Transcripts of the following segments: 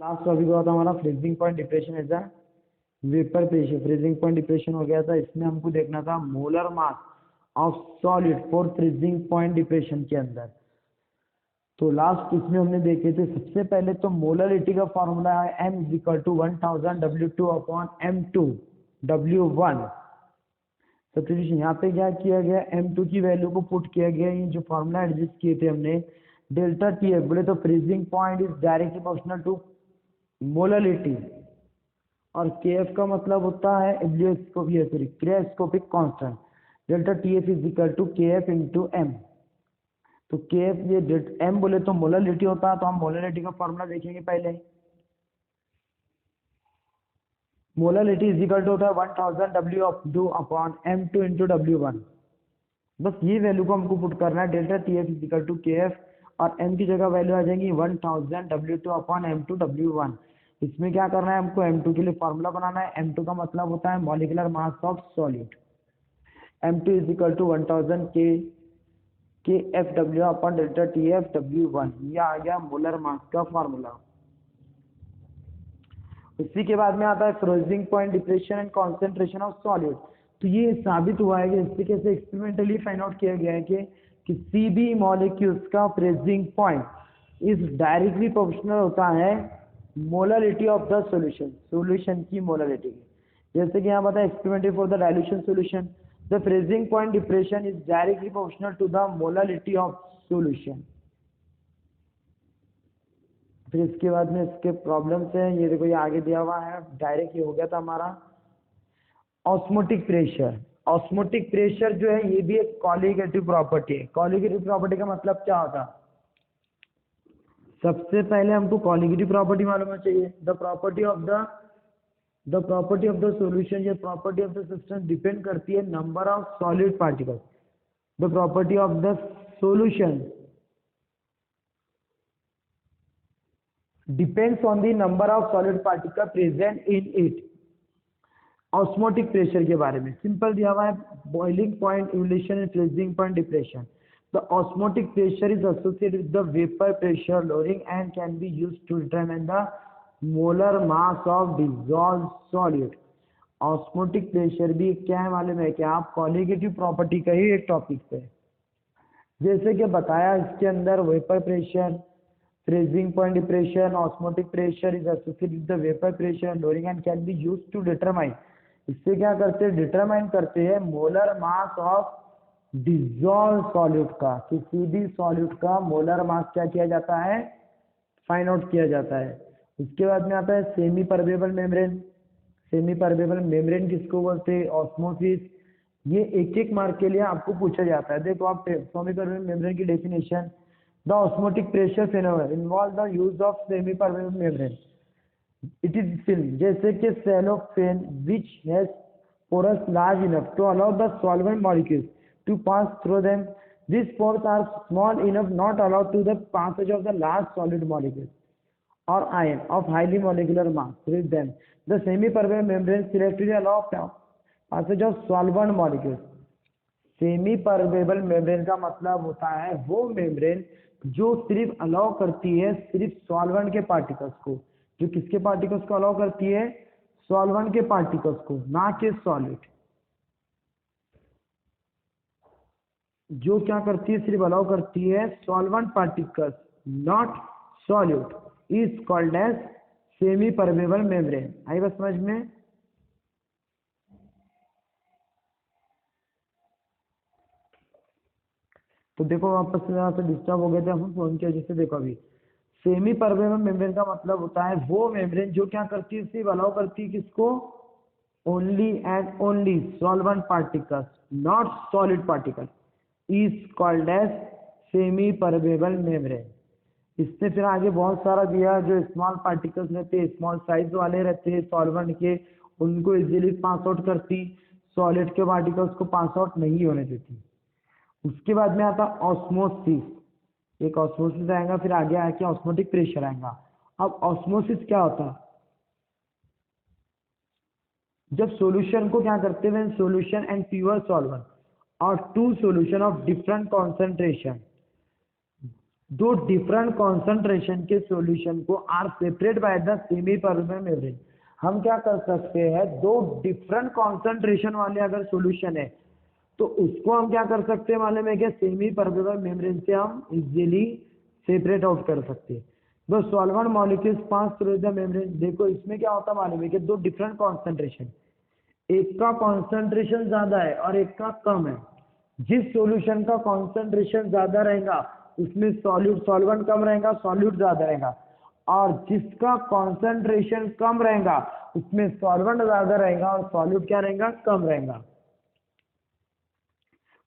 Last topic हुआ था हमारा freezing point depression as a vapour pressure. Freezing point depression हो गया था, इसमें हमको देखना था molar mass of solid for freezing point depression के अंदर। तो लास्ट इसमें हमने देखे थे, सबसे पहले तो मोलरिटी का फॉर्मूला है m is equal to 1000 W2 upon M2 W1। Substitution यहाँ पे क्या किया गया, M2 की वैल्यू को पुट किया गया, ये जो फॉर्मूला एडजस्ट किए थे हमने डेल्टा टी एफ बोले तो freezing point is directly proportional to molarity, और के एफ का मतलब होता है cryoscopic constant. Delta T F is equal to K F into M. तो के एफ ये एम बोले तो मोलरिटी होता है, तो हम मोलरिटी का फॉर्मूला देखेंगे पहले। मोलरिटी इज इक्वल टू होता है 1000 W2 upon M2 into W1। बस ये वैल्यू को हमको पुट करना है, delta T F is equal to K F, और m की जगह वैल्यू आ जाएगी 1000 W2 अपॉन M2 W1। इसमें क्या करना है, हमको M2 के लिए फॉर्मूला बनाना है। M2 का मतलब होता है molecular mass of solid. M2 is equal to 1000 K F W upon delta T F W1। यह आ गया मोलर मास का फॉर्मूला। इसी के बाद में आता है freezing point depression and concentration of solid. तो ये साबित हुआ है कि इस तरीके से एक्सपेरिमेंटली फाइंड आउट किया गया है कि किसी भी मॉलिक्यूल्स का freezing point is directly proportional होता है molarity of the solution, solution की मोलरिटी। जैसे कि यहाँ बताया experimentally for the dilution solution the freezing point depression is directly proportional to the molarity of solution. फिर इसके बाद में इसके प्रॉब्लम्स हैं, ये देखो ये आगे दिया हुआ है डायरेक्ट। ये हो गया था हमारा ऑस्मोटिक प्रेशर। ऑस्मोटिक प्रेशर जो है ये भी एक कॉलिगेटिव प्रॉपर्टी है। कॉलिगेटिव प्रॉपर्टी का मतलब क्या होता है, सबसे पहले हमको कॉलिगेटिव प्रॉपर्टी मालूम होना चाहिए। The property of the solution या property of the substance depend करती है number of solid particles. The property of the solution depends on the number of solid particle present in it. Osmotic pressure के बारे में simple दिया हुआ है, boiling point, evolution and freezing point depression. The osmotic pressure is associated with the vapour pressure lowering and can be used to determine the molar mass of dissolved solid. Osmotic pressure भी क्या है मालूम है कि आप colligative property का ही एक topic है। जैसे कि बताया इसके अंदर vapour pressure, freezing point depression, osmotic pressure is associated with the vapour pressure lowering and can be used to determine. इससे क्या करते हैं, डिटरमाइन करते हैं molar mass of dissolve solute का। किसी भी सॉल्यूट का मोलर मास क्या किया जाता है, फाइंड आउट किया जाता है। उसके बाद में आता है semi permeable membrane. Semi permeable membrane किसको बोलते हैं, ऑस्मोसिस। ये एक एक मार्क के लिए आपको पूछा जाता है। देखो आप सेमी परमेबल मेम्ब्रेन की definition, the osmotic pressure phenomenon involve the use of semi permeable membrane. It is film, जैसे कि cellophane which has pores large enough to allow the solvent molecules to pass through them. These pores are small enough not allowed to the passage of the large solid molecules or ion of highly molecular mass through them. The semi-permeable membrane selectively allow passage of solvent molecules. Semi permeable membrane का मतलब होता है वो membrane जो सिर्फ allow करती है सिर्फ सॉल्वेंट के पार्टिकल्स को। जो किसके पार्टिकल्स को अलाउ करती है, सॉल्वेंट के पार्टिकल्स को, ना कि सॉलिड। जो क्या करती है, सिर्फ अलाउ करती है solvent particles not solid, is called as semi permeable membrane. आई बस समझ में। तो देखो वापस से यहाँ से डिस्टर्ब हो गए थे हम फोन की वजह से। देखो अभी सेमी परमेबल मेम्ब्रेन का मतलब होता है वो मेम्ब्रेन जो क्या करती है, सिर्फ अलाउ करती है किसको, only and only solvent particles not solid particle, is called as semi permeable membrane. इससे फिर आगे बहुत सारा दिया, जो स्मॉल पार्टिकल्स रहते हैं, स्मॉल साइज वाले रहते हैं सॉल्वेंट के, उनको इजीली पास आउट करती, सॉलिड के पार्टिकल्स को पास आउट नहीं होने देती। उसके बाद में आता ऑस्मोसिस। एक ऑस्मोसिस आएगा, फिर आगे आके ऑस्मोटिक प्रेशर आएगा। अब ऑस्मोसिस क्या होता है, जब सॉल्यूशन को क्या करते हैं, सॉल्यूशन एंड प्योर सॉल्वेंट और two solution of different concentration दो डिफरेंट कॉन्सेंट्रेशन के सॉल्यूशन को are separate by the semi permeable membrane. हम क्या कर सकते हैं, दो डिफरेंट कॉन्सेंट्रेशन वाले अगर सॉल्यूशन है तो उसको हम क्या कर सकते हैं मालूम है क्या, सेमी परमेबल मेम्ब्रेन से हम इजीली सेपरेट आउट कर सकते हैं। The solvent molecules pass through the membrane. देखो इसमें क्या होता है मालूम है कि दो डिफरेंट कॉन्सेंट्रेशन, एक का कॉन्सेंट्रेशन ज्यादा है और एक का कम है। जिस सॉल्यूशन का कॉन्सेंट्रेशन ज्यादा रहेगा उसमें सॉल्वेंट कम रहेगा, सॉल्यूट ज्यादा रहेगा, और जिसका कॉन्सेंट्रेशन कम रहेगा उसमें सॉल्वेंट ज्यादा रहेगा और सॉल्यूट क्या रहेगा, कम रहेगा।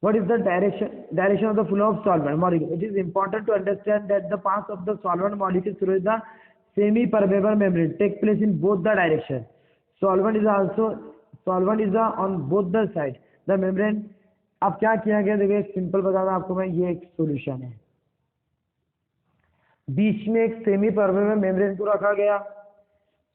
What is the direction of the flow of solvent molecule? It is important to understand that the path of the solvent molecule through the semi-permeable membrane take place in both the direction. Solvent is on both the side. The membrane. अब क्या किया गया, देखिए एक simple बता रहा आपको मैं, ये एक सॉल्यूशन है, बीच में एक सेमी परमेबल मेम्ब्रेन को रखा गया,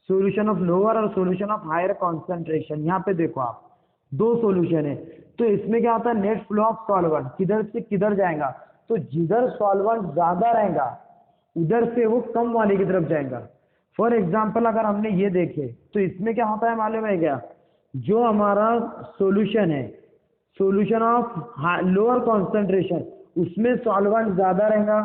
सॉल्यूशन ऑफ लोअर और सॉल्यूशन ऑफ हायर कॉन्सेंट्रेशन। यहाँ पे देखो आप दो सॉल्यूशन है, तो इसमें क्या होता है, नेट फ्लो ऑफ सॉल्वेंट किधर से किधर जाएगा, तो जिधर सॉल्वेंट ज्यादा रहेगा उधर से वो कम वाले की तरफ जाएगा। फॉर एग्जाम्पल अगर हमने ये देखे तो इसमें क्या होता है मालूम है क्या, जो हमारा सॉल्यूशन है, सॉल्यूशन ऑफ लोअर कॉन्सेंट्रेशन, उसमें सॉल्वेंट ज्यादा रहेगा,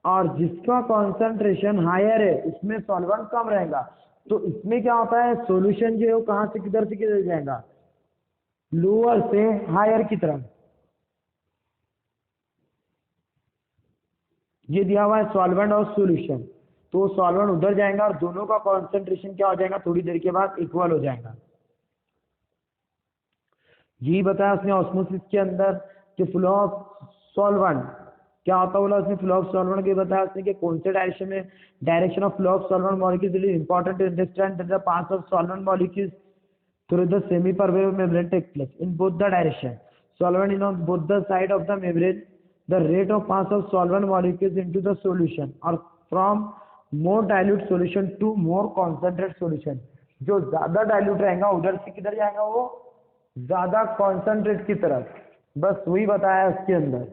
और जिसका कॉन्सेंट्रेशन हायर है उसमें सॉल्वेंट कम रहेगा। तो इसमें क्या होता है, सॉल्यूशन जो है वो कहां से किधर जाएगा, लोअर से हायर की तरफ। ये दिया हुआ है सॉल्वेंट और सॉल्यूशन, तो सॉल्वेंट उधर जाएगा और दोनों का कॉन्सेंट्रेशन क्या हो जाएगा, थोड़ी देर के बाद इक्वल हो जाएगा। यही बताया उसने ऑस्मोसिस के अंदर कि फ्लो ऑफ सॉल्वेंट क्या होता है, बोला उसने फ्लो ऑफ सॉल्वेंट के बताया उसने कि कौन से डायरेक्शन में, direction of flow of solvent molecules is important to understand that the path of solvent molecules through the semi-permeable membrane take place in both the direction. Solvent is on both the side of the membrane. The rate of pass of solvent molecules into the solution or from more dilute solution to more concentrated solution. जो ज्यादा dilute रहेगा उधर से किधर जाएगा, वो ज्यादा concentrate की तरफ। बस वही बताया उसके अंदर।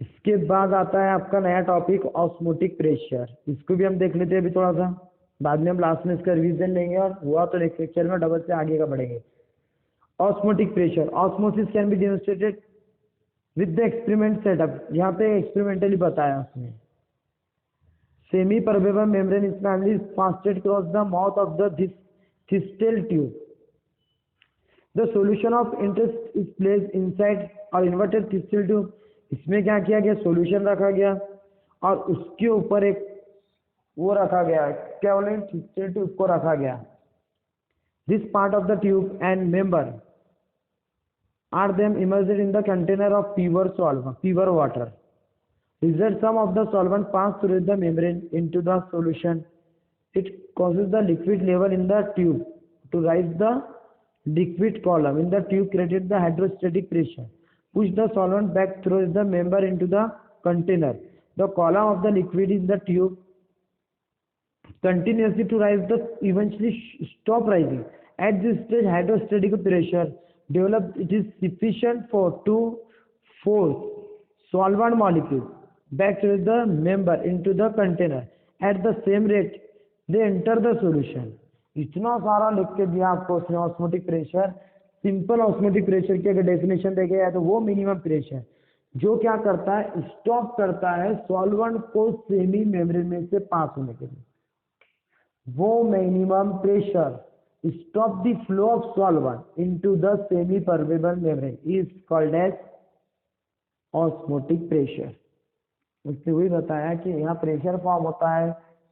इसके बाद आता है आपका नया टॉपिक ऑस्मोटिक प्रेशर। इसको भी हम देख लेते हैं अभी थोड़ा सा, बाद में हम लास्ट में इसका रिवीजन लेंगे और हुआ तो नेक्स्ट लेक्चर में डबल से आगे का बढ़ेंगे। Osmotic pressure, osmosis can be demonstrated with the experiment setup. यहाँ पे एक्सपेरिमेंटली बताया उसने। Semi permeable membrane is finally passed cross the mouth of the thistle tube. The solution of interest is placed inside और inverted thistle tube. इसमें क्या किया गया, solution रखा गया और उसके ऊपर एक वो रखा गया, क्या बोले, थिस्टेल ट्यूब को रखा गया। This part of the tube and member are them immersed in the container of pure water. Result, some of the solvent pass through the membrane into the solution. It causes the liquid level in the tube to rise. The liquid column in the tube created the hydrostatic pressure. Push the solvent back through the member into the container. The column of the liquid in the tube continuously to rise, the eventually stop rising. At this stage, hydrostatic pressure developed. It is sufficient to force solvent molecules back to the member into the container. At the same rate, they enter the solution. इतना सारा लिख के दिया आपको उसने osmotic pressure. Simple osmotic pressure की अगर definition देखे जाए तो वो मिनिमम प्रेशर जो क्या करता है, स्टॉप करता है सॉल्वेंट को सेमी मेम्ब्रेन में से पास होने के लिए। वो minimum pressure stop the flow of solvent into the semi permeable membrane is called as osmotic pressure. उसने वही बताया कि यहाँ प्रेशर फॉर्म होता है,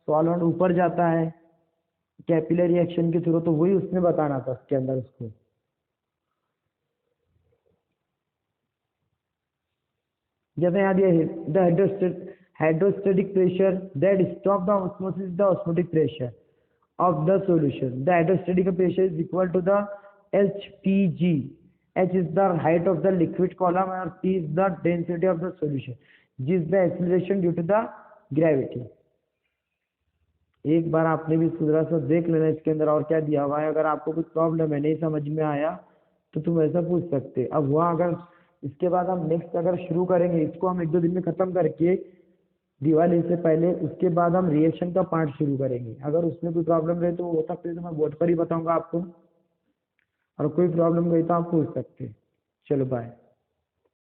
सॉल्वेंट ऊपर जाता है कैपिलरी एक्शन के थ्रू, तो वही उसने बताना था उसके अंदर उसको। जैसे यहाँ दिया है the hydrostatic pressure that stop the osmosis the osmotic pressure of the solution. The hydrostatic pressure is equal to the HPG। H is the height of the liquid column and P is the density of the solution. G is the acceleration due to the gravity. एक बार आपने भी सुधरा सा देख लेना इसके अंदर और क्या दिया हुआ है। अगर आपको कुछ प्रॉब्लम है, नहीं समझ में आया तो तुम ऐसा पूछ सकते। अब हुआ अगर इसके बाद हम नेक्स्ट अगर शुरू करेंगे, इसको हम 1-2 दिन में ख़त्म करके दिवाली से पहले, उसके बाद हम रिएक्शन का पार्ट शुरू करेंगे। अगर उसमें कोई प्रॉब्लम रहे तो हो सकता है तो मैं बोर्ड पर ही बताऊंगा आपको, और कोई प्रॉब्लम रही तो आप पूछ सकते हैं। चलो बाय।